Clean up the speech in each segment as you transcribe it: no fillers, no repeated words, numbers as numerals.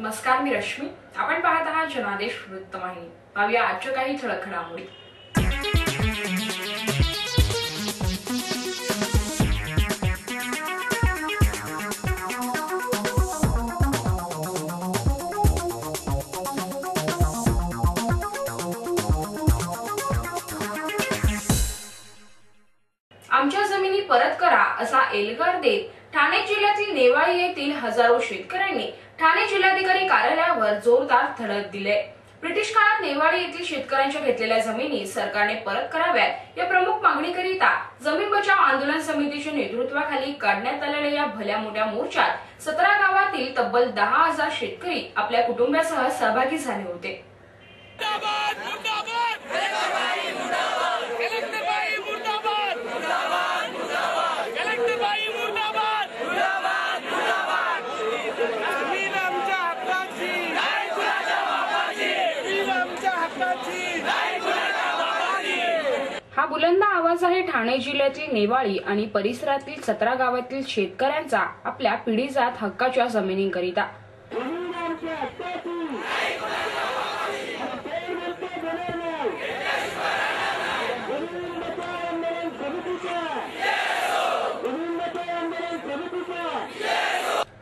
नमस्कार, मी रश्मी. आपण पाहत आहात जनादेश वृत्तवाहिनी. पाहूया आजच्या काही ठळक घडामोडी. आमच्या जमिनी परत करा असा एल्गार देत ठाणे जिल्ह्यातील नेवाळी येथील हजारो शेतकऱ्यांनी ठाणे जिल्हाधिकारी कार्यालयावर जोरदार धडक दिले. ब्रिटिश काळात नेवाळी येथील शेतकऱ्यांच्या घेतलेल्या जमिनी सरकारने परत कराव्यात या प्रमुख मागणीकरिता जमीन बचाव आंदोलन समितीच्या नेतृत्वाखाली काढण्यात आलेल्या या भल्या मोठ्या मोर्चात 17 गावातील तब्बल 10,000 शेतकरी आपल्या कुटुंबासह सहभागी झाले होते. हा बुलंद आवाज आहे ठाणे जिल्ह्यातील नेवाळी आणि परिसरातील 17 गावातील शेतकऱ्यांचा आपल्या पिढीजात हक्काच्या जमिनींकरिता.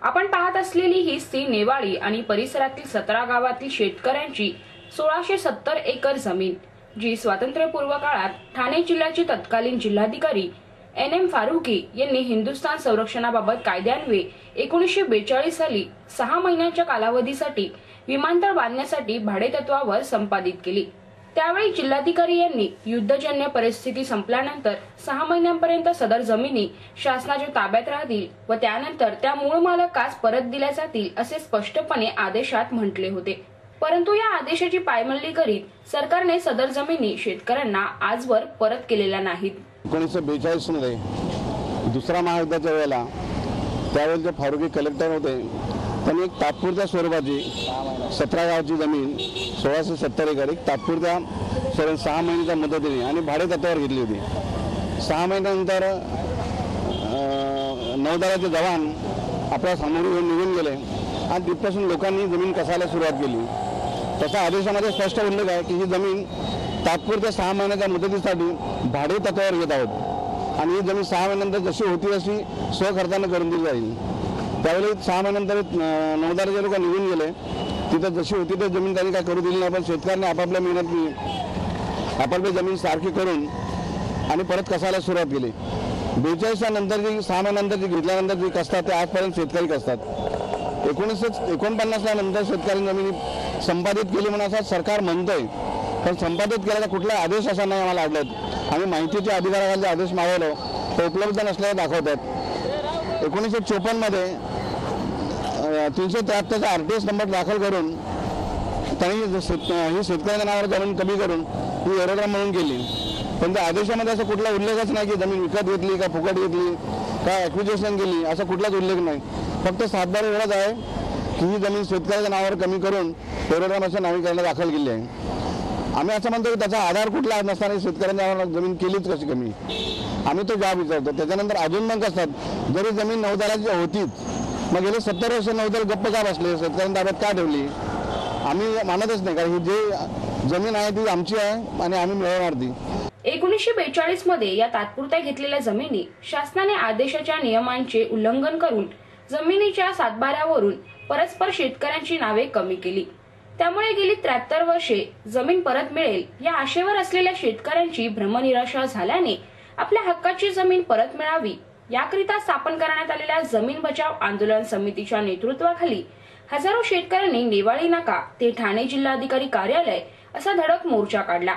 आपण पाहत असलेली ही ती नेवाळी आणि परिसरातील 17 गावातील शेतकऱ्यांची 1670 एकर जमीन, जी स्वातंत्र्यपूर्व काळात ठाणे जिल्ह्याचे तत्कालीन जिल्हाधिकारी NM फारुकी यांनी हिंदुस्थान संरक्षणाबाबत कायद्यान्वये 1942 साली 6 महिन्यांच्या कालावधीसाठी विमानतळ बांधण्यासाठी भाडेतत्वावर संपादित केली. त्यावेळी जिल्हाधिकारी यांनी युद्धजन्य परिस्थिती संपल्यानंतर 6 महिन्यांपर्यंत सदर जमिनी शासनाच्या ताब्यात राहतील व त्यानंतर त्या मूळ मालकास परत दिल्या जातील असे स्पष्टपणे आदेशात म्हटले होते. परंतु या आदेशाची पायमल्ली करीत सरकारने सदर जमिनी शेतकऱ्यांना आजवर परत केलेल्या नाहीत. 1942 मध्ये दुसऱ्या महायुद्धाच्या वेळेला त्यावेळेचे फारुकी कलेक्टर होते. त्यांनी एक तात्पुरत्या स्वरूपाची 17 गावची जमीन 1670 एकर एक तात्पुरत्या 6 महिन्याच्या मुदतीने आणि भाडे तत्वावर घेतली होती. 6 महिन्यानंतर नौदलाचे जवान आपल्या समोर येऊन निघून गेले आणि तिथपासून लोकांनी जमीन कसायला सुरुवात केली. तसा आदेशामध्ये स्पष्ट उल्लेख आहे की ही जमीन तात्पुरत्या 6 महिन्याच्या मुदतीसाठी भाडे तत्वावर घेत आहोत आणि ही जमीन 6 महिन्यानंतर जशी होती तशी स्वखर्चाने करून दिली जाईल. त्यावेळी 6 महिन्यानंतर नौदलाचे लोक निघून गेले. तिथं जशी होती तर जमीन त्यांनी काय करू दिली नाही, पण शेतकऱ्यांनी आपापल्या मेहनतीने आपापली जमीन सारखी करून आणि परत कसायला सुरुवात केली. 42 नंतर जी 6 महिन्यानंतर जी घेतल्यानंतर जी कसतात ते आजपर्यंत शेतकरी कसतात. 1949 नंतर शेतकऱ्यांनी जमिनी संपादित केली म्हणून असं सरकार म्हणतंय, पण संपादित केल्याचा कुठला आदेश असा नाही आम्हाला आढळत. आम्ही माहितीच्या अधिकाराखाली आदेश मागवलो तो उपलब्ध नसल्याचे दाखवतात. 1954 मध्ये 373चा RTS नंबर दाखल करून त्यांनी ही शेतकऱ्यांच्या नावावर जमीन कमी करून ही एरोड्राम म्हणून केली. पण त्या आदेशामध्ये असं कुठला उल्लेखच नाही की जमीन विकत घेतली का फुकट घेतली का ॲक्विजिशन केली, असा कुठलाच उल्लेख नाही. फक्त सातबार एवढंच आहे की ही जमीन शेतकऱ्याच्या नावावर कमी करून एरोड्रामाच्या नावीकरणाला दाखल केली आहे. आम्ही असं म्हणतो की त्याचा आधार कुठला नसताना शेतकऱ्यांच्या नावावर जमीन केलीच कशी कमी, आम्ही तो जबाब विचारतो. त्याच्यानंतर अजून मग असतात जरी जमीन नौदलाची होतीच मग गेले 70 वर्ष नौदल गप्प का बसले, शेतकऱ्यांच्या ताब्यात का ठेवली, आम्ही मानतच नाही. कारण ही जी जमीन आहे ती आमची आहे आणि आम्ही मिळवणार ती. 1942 मध्ये या तात्पुरत्या घेतलेल्या जमिनी शासनाने आदेशाच्या नियमांचे उल्लंघन करून जमिनीच्या सातबाऱ्यावरून परस्पर शेतकऱ्यांची नावे कमी केली. त्यामुळे गेली 73 वर्षे जमीन परत मिळेल या आशेवर असलेल्या शेतकऱ्यांची भ्रमनिराशा झाल्याने आपल्या हक्काची जमीन परत मिळावी याकरिता स्थापन करण्यात आलेल्या जमीन बचाव आंदोलन समितीच्या नेतृत्वाखाली हजारो शेतकऱ्यांनी नेवाळी नाका ते ठाणे जिल्हाधिकारी कार्यालय असा धडक मोर्चा काढला.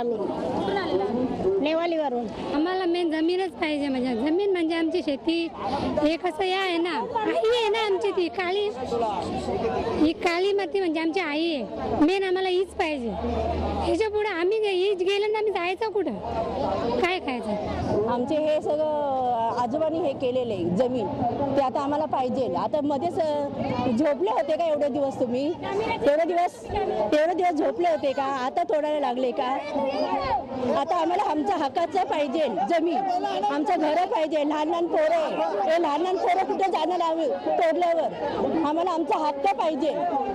आम्ही कुठून आलेला आहे? नेवालीवरून. आम्हाला मेन जमीनच पाहिजे. म्हणजे जमीन म्हणजे आमची शेती. हे कसं या आहे ना, आई आहे ना आमची, ती काळी, ही काळी माती म्हणजे आमची आई आहे. मेन आम्हाला हीच पाहिजे. ह्याच्या पुढे आम्ही हीच गेलं ना, आम्ही जायचं कुठं, काय खायचं? आमचे हे सगळं आजोबांनी हे केलेले जमीन ते आता आम्हाला पाहिजे. आता मध्येच झोपले होते का एवढे दिवस तुम्ही? तेवढे दिवस झोपले होते का? आता तोडायला लागले का? आता आम्हाला आमच्या हक्काचं पाहिजे जमीन, आमचं घर पाहिजे. लहान लहान पोरं कुठे जाणार आम्ही तोडल्यावर? आम्हाला आमचा हक्क पाहिजे.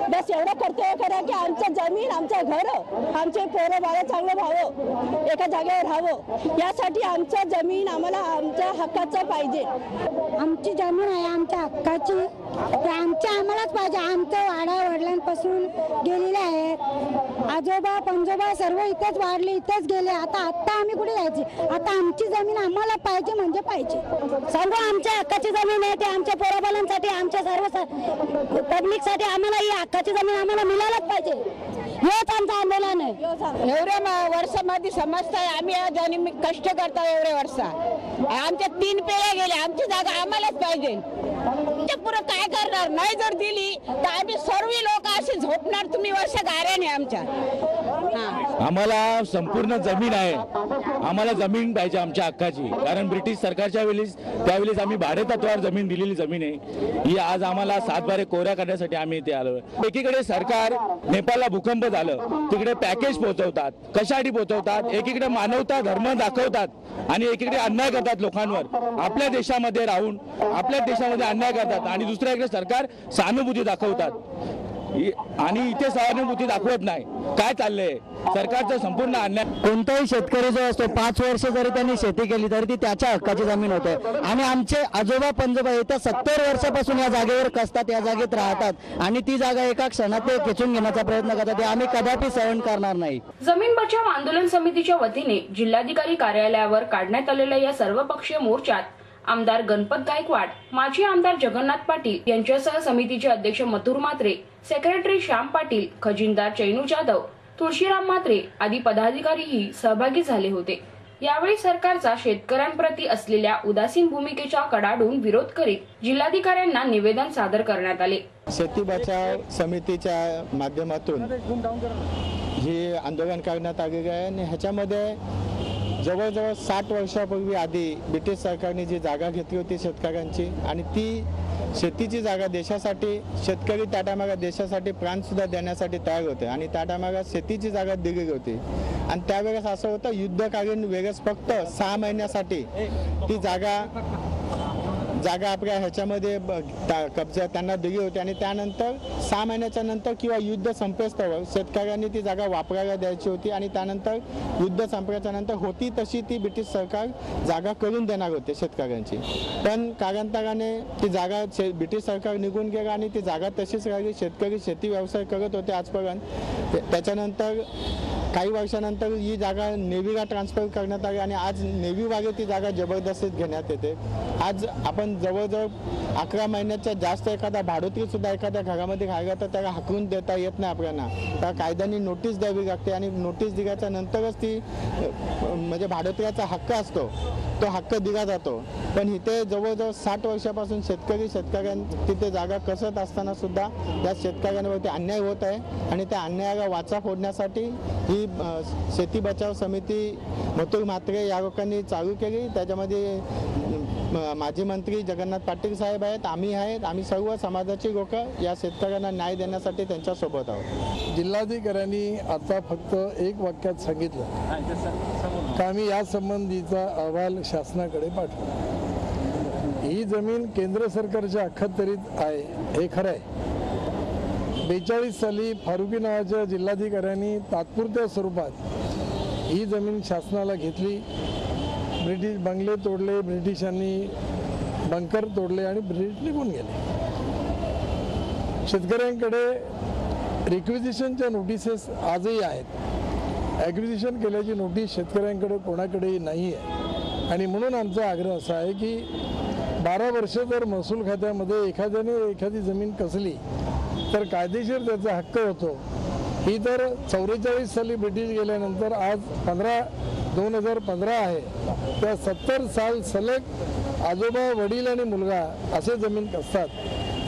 बस एवढं कर्तव्य करा की आमचं जमीन, आमचं घर, आमचे पोरं बाळं चांगलं व्हावं, एका जागेवर राहावं. यासाठी आमचं जमीन आम्हाला आमच्या हक्काचं पाहिजे. आमची जमीन आहे आमच्या हक्काची, ते आम्हालाच पाहिजे. आमचं वाडा वडिलांपासून गेलेले आहेत. आजोबा पंजोबा सर्व इथेच वाढले, इथेच गेले. आता आम्ही कुठे जायचे? आता आमची जमीन आम्हाला पाहिजे म्हणजे पाहिजे. सर्व आमच्या हक्काची जमीन आहे. ते आमच्या पोराबालांसाठी, आमच्या सर्व पब्लिकसाठी आम्हाला ही हक्काची जमीन आम्हाला मिळायलाच पाहिजे. हेच आमचं आंदोलन आहे. एवढ्या वर्षामध्ये समजताय आम्ही जमीन कष्ट करतो एवढे वर्ष. आमच्या 3 पिढ्या गेल्या. आमची जागा आम्हालाच पाहिजे. ते पुढे काय करणार? नाही जर दिली तर आम्ही सर्व लोक असे झोपणार. तुम्ही वर्ष गाऱ्याने आमच्या. आम्हाला संपूर्ण जमीन आहे. आम्हाला जमीन पाहिजे आमच्या हक्काची. कारण ब्रिटिश सरकारच्या त्यावेळेस आम्ही भाडे तत्वावर जमीन दिलेली जमीन आहे. ही आज आम्हाला 7 कोऱ्या करण्यासाठी आम्ही इथे आलो. एकीकडे सरकार नेपाळला भूकंप झालं, तिकडे पॅकेज पोहोचवतात. कशासाठी पोहोचवतात? एकीकडे मानवता धर्म दाखवतात आणि एकीकडे अन्याय करतात लोकांवर. आपल्या देशामध्ये राहून आपल्या देशामध्ये अन्याय करतात आणि दुसऱ्याकडे सरकार सहानुभूती दाखवतात आणि इथे सहानुभूती दाखवत नाही. काय चाललंय? सरकारचं संपूर्ण अन्याय. कोणताही शेतकरी जो असतो 5 वर्ष जरी त्यांनी शेती केली तरी ती त्याच्या हक्काची जमीन होते. आणि आमचे आजोबा पंजोबा येत्या 70 वर्षापासून या जागेवर कसतात, या जागेत राहतात आणि ती जागा एका क्षणात ते खेचून घेण्याचा प्रयत्न करतात. आम्ही कदापि सहन करणार नाही. जमीन बचाव आंदोलन समितीच्या वतीने जिल्हाधिकारी कार्यालयावर काढण्यात आलेल्या या सर्वपक्षीय मोर्चात आमदार गणपत गायकवाड, माजी आमदार जगन्नाथ पाटील यांच्यासह समितीचे अध्यक्ष मथुर म्हात्रे, सेक्रेटरी श्याम पाटील, खजिनदार चैनू जाधव, तुळशीराम म्हात्रे आदी पदाधिकारीही सहभागी झाले होते. यावेळी सरकारचा शेतकऱ्यांप्रती असलेल्या उदासीन भूमिकेचा कडाडून विरोध करीत जिल्हाधिकाऱ्यांना निवेदन सादर करण्यात आले. शेती बचाव समितीच्या माध्यमातून हे आंदोलन करण्यात आलेले आहे आणि ह्याच्यामध्ये जवळजवळ 60 वर्षापूर्वी आधी ब्रिटिश सरकारने जी जागा घेतली होती शेतकऱ्यांची आणि ती शेतीची जागा देशासाठी, शेतकरी त्या टायमाला देशासाठी प्राणसुद्धा देण्यासाठी तयार होते आणि त्या टायमाला शेतीची जागा दिली होती. आणि त्यावेळेस असं होतं, युद्धकालीन वेळेस फक्त 6 महिन्यासाठी ती जागा आपल्या ह्याच्यामध्ये कब्जा त्यांना दिली होती आणि त्यानंतर 6 महिन्याच्या नंतर किंवा युद्ध संपेस्तवर शेतकऱ्यांनी ती जागा वापरायला द्यायची होती आणि त्यानंतर युद्ध संपल्याच्या नंतर होती तशी ती ब्रिटिश सरकार जागा करून देणार होते शेतकऱ्यांची. पण कालांतराने ती जागा ब्रिटिश सरकार निघून गेलं आणि ती जागा तशीच राहिली. शेतकरी शेती व्यवसाय करत होते आजपर्यंत. त्याच्यानंतर काही वर्षानंतर ही जागा नेव्हीला ट्रान्सफर करण्यात आली आणि आज नेव्हीवाले ती जागा जबरदस्तीत घेण्यात येते. आज आपण जवळजवळ 11 महिन्याच्या जास्त एखादा भाडोत्री सुद्धा एखाद्या घरामध्ये राहिला तर त्याला हाकलून देता येत नाही आपल्याला. त्या कायद्याने नोटीस द्यावी लागते आणि नोटीस दिल्याच्या नंतरच ती म्हणजे भाडोत्र्याचा हक्क असतो तो हक्क दिला जातो. पण इथे जवळजवळ 60 वर्षापासून शेतकऱ्यांना तिथे जागा कसत असताना सुद्धा या शेतकऱ्यांवरती अन्याय होत आहे आणि त्या अन्यायाला वाचा फोडण्यासाठी ही शेती बचाव समिती मथुर म्हात्रे या लोकांनी चालू केली. त्याच्यामध्ये माजी मंत्री जगन्नाथ पाटील साहेब आहेत, आम्ही सर्व समाजाची लोक या शेतकऱ्यांना न्याय देण्यासाठी त्यांच्यासोबत आहोत. जिल्हाधिकाऱ्यांनी आता फक्त एक वाक्यात सांगितलं की आम्ही या संबंधीचा अहवाल शासनाकडे पाठवू. ही जमीन केंद्र सरकारच्या अखत्यारीत आहे हे खरं आहे. 42 साली फारुकी नावाच्या जिल्हाधिकाऱ्यांनी तात्पुरत्या स्वरूपात ही जमीन शासनाला घेतली. ब्रिटिश बंगले तोडले, ब्रिटिशांनी बंकर तोडले आणि ब्रिटिश निघून गेले. शेतकऱ्यांकडे रिक्विजिशनच्या नोटिसेस आजही आहेत. ॲक्विजिशन केल्याची नोटीस शेतकऱ्यांकडे कोणाकडेही नाही आहे आणि म्हणून आमचा आग्रह असा आहे की 12 वर्ष जर महसूल खात्यामध्ये एखाद्याने एखादी जमीन कसली तर कायदेशीर त्याचा हक्क होतो ही तर 44 साली ब्रिटिश गेल्यानंतर आज 2015 आहे, त्या 70 साल सलग आजोबा वडील आणि मुलगा असे जमीन कसतात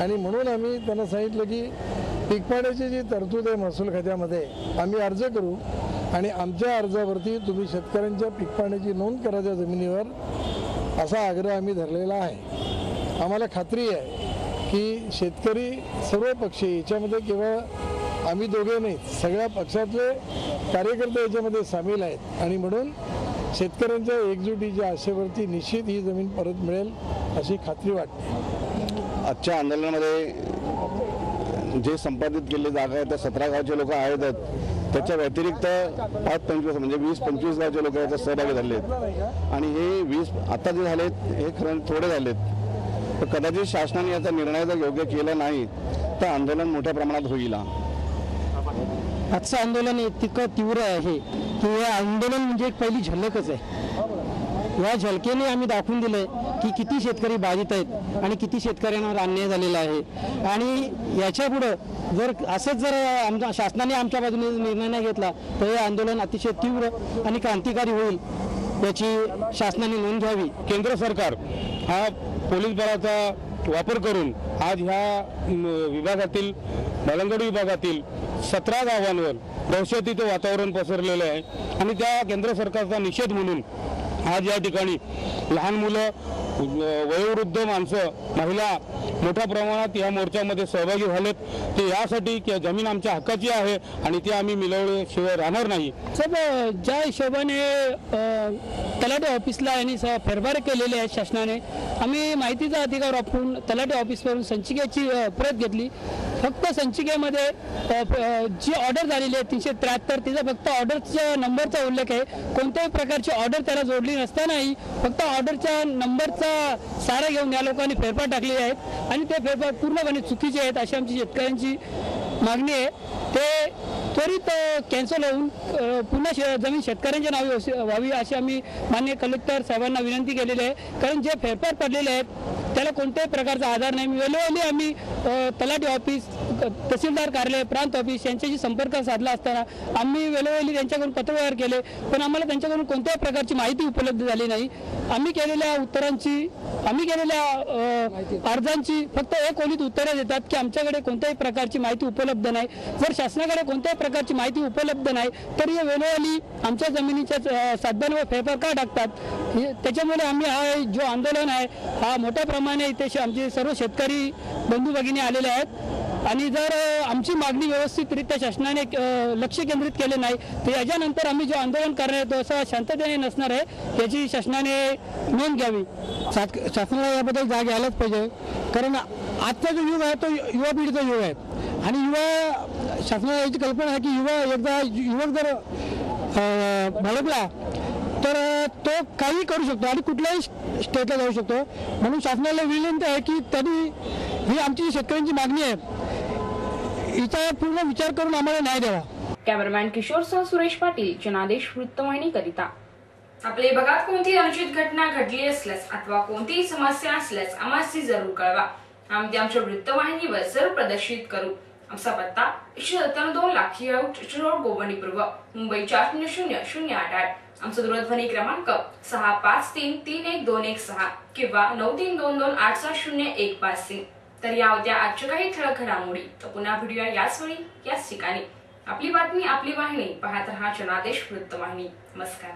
आणि म्हणून आम्ही त्यांना सांगितलं की पीकपाण्याची जी तरतूद आहे महसूल खात्यामध्ये आम्ही अर्ज करू आणि आमच्या अर्जावरती तुम्ही शेतकऱ्यांच्या पीकपाण्याची नोंद करा त्या जमिनीवर असा आग्रह आम्ही धरलेला आहे। आम्हाला खात्री आहे की शेतकरी सर्व पक्षी याच्यामध्ये केवळ आम्ही दोघे नाही, सगळ्या पक्षातले कार्यकर्ते याच्यामध्ये सामील आहेत आणि म्हणून शेतकऱ्यांच्या एकजुटीच्या आशेवरती निश्चित ही जमीन परत मिळेल अशी खात्री वाटते। आजच्या आंदोलनामध्ये जे संपादित केलेली जागा आहे त्या 17 गावचे लोक आहेत, त्याच्या व्यतिरिक्त 5-25 म्हणजे 20-25 गावचे लोक याच्यात सहभागी झाले आहेत आणि हे 20 आता जे झालेत हे खरं थोडे झालेत, तर कदाचित शासनाने याचा निर्णय जर योग्य केला नाही तर आंदोलन मोठ्या प्रमाणात होईल। आजचं आंदोलन इतकं तीव्र आहे की हे आंदोलन म्हणजे एक पहिली झलकच आहे। या झलकेने आम्ही दाखवून दिलंय की किती शेतकरी बाधित आहेत आणि किती शेतकऱ्यांवर अन्याय झालेला आहे आणि याच्या पुढं जर असंच जर आमच्या शासनाने आमच्या बाजूने निर्णय नाही घेतला तर हे आंदोलन अतिशय तीव्र आणि क्रांतिकारी होईल याची शासनाने नोंद घ्यावी। केंद्र सरकार हा पोलीस बळाचा वापर करून आज ह्या विभागातील बाळंगडी विभागातील 17 गावांवर दहशतीचं वातावरण पसरलेलं आहे आणि त्या केंद्र सरकारचा निषेध म्हणून आज या ठिकाणी लहान मुलं, वयोवृद्ध माणसं, महिला मोठ्या प्रमाणात या मोर्चामध्ये सहभागी झालेत। ते यासाठी की जमीन आमच्या हक्काची आहे आणि ती आम्ही मिळवल्याशिवाय राहणार नाही। साहेब, ज्या हिशोबाने तलाठी ऑफिसला यांनी फेरफार केलेले आहेत शासनाने, आम्ही माहितीचा अधिकार वापरून तलाठी ऑफिसवरून संचिकेची प्रत घेतली। फक्त संचिकेमध्ये जी ऑर्डर झालेली आहे 373 तिचा फक्त ऑर्डरच्या नंबरचा उल्लेख आहे, कोणत्याही प्रकारची ऑर्डर त्याला जोडली नसतानाही फक्त ऑर्डरच्या नंबरचा सारा घेऊन या लोकांनी फेरफार टाकलेले आहेत आणि ते फेरफार पूर्णपणे चुकीचे आहेत अशी आमची शेतकऱ्यांची मागणी आहे। ते त्वरित कॅन्सल होऊन पुन्हा जमीन शेतकऱ्यांच्या नावे व्हावी अशी आम्ही माननीय कलेक्टर साहेबांना विनंती केलेली आहे, कारण जे फेरफार पडलेले आहेत त्याला कोणत्याही प्रकारचा आधार नाही। वेळोवेळी आम्ही तलाठी ऑफिस, तहसीलदार कार्यालय, प्रांत ऑफिस यांच्याशी संपर्क साधला असताना आम्ही वेळोवेळी त्यांच्याकडून पत्रव्यवहार केले, पण आम्हाला त्यांच्याकडून कोणत्याही प्रकारची माहिती उपलब्ध झाली नाही। आम्ही केलेल्या अर्जांची फक्त एक ओळीत उत्तरे देतात की आमच्याकडे कोणत्याही प्रकारची माहिती उपलब्ध नाही। जर शासनाकडे कोणत्याही प्रकारची माहिती उपलब्ध नाही तर हे वेळोवेळी आमच्या जमिनीच्या सातबाऱ्यावर फेरफार का टाकतात। त्याच्यामुळे आम्ही हा जो आंदोलन आहे हा मोठ्या प्रमाणे इथे आमचे सर्व शेतकरी बंधू भगिनी आलेले आहेत आणि जर आमची मागणी व्यवस्थितरित्या शासनाने लक्ष केंद्रित केले नाही तर याच्यानंतर आम्ही जो आंदोलन करणार आहे तो असं शांततेने नसणार आहे, याची शासनाने नोंद घ्यावी। शासनाला याबद्दल जाग घ्यायलाच पाहिजे, कारण आजचा जो युग आहे तो युवा पिढीचा युग आहे आणि युवा शासनाला याची कल्पना आहे की युवक जर भडकला तर तो काही करू शकतो आणि कुठल्याही स्टेटला जाऊ शकतो। म्हणून शासनाला विनंती आहे की त्यांनी ही आमची शेतकऱ्यांची मागणी आहे हिचा पूर्ण विचार करून आम्हाला न्याय द्यावा। कॅमेरामॅन किशोरसह सुरेश पाटील, जनादेश वृत्तवाहिनी करिता। आपल्या भागात कोणती अनुचित घटना घडली असल्यास अथवा कोणतीही समस्या असल्यास आम्हाला जरूर कळवा, आम्ही आमच्या वृत्तवाहिनीवर जरूर प्रदर्शित करू। आमचा पत्ता 197 लाखी रोड, गोवंडी पूर्व, मुंबई 400088। आमचा दूरध्वनी क्रमांक 65331216 किंवा 9322870153। तर या होत्या आजच्या काही ठळक घडामोडी। तर पुन्हा भेटूया याच वेळी याच ठिकाणी। आपली बातमी आपली वाहिनी, पाहत रहा जनादेश वृत्तवाहिनी। नमस्कार।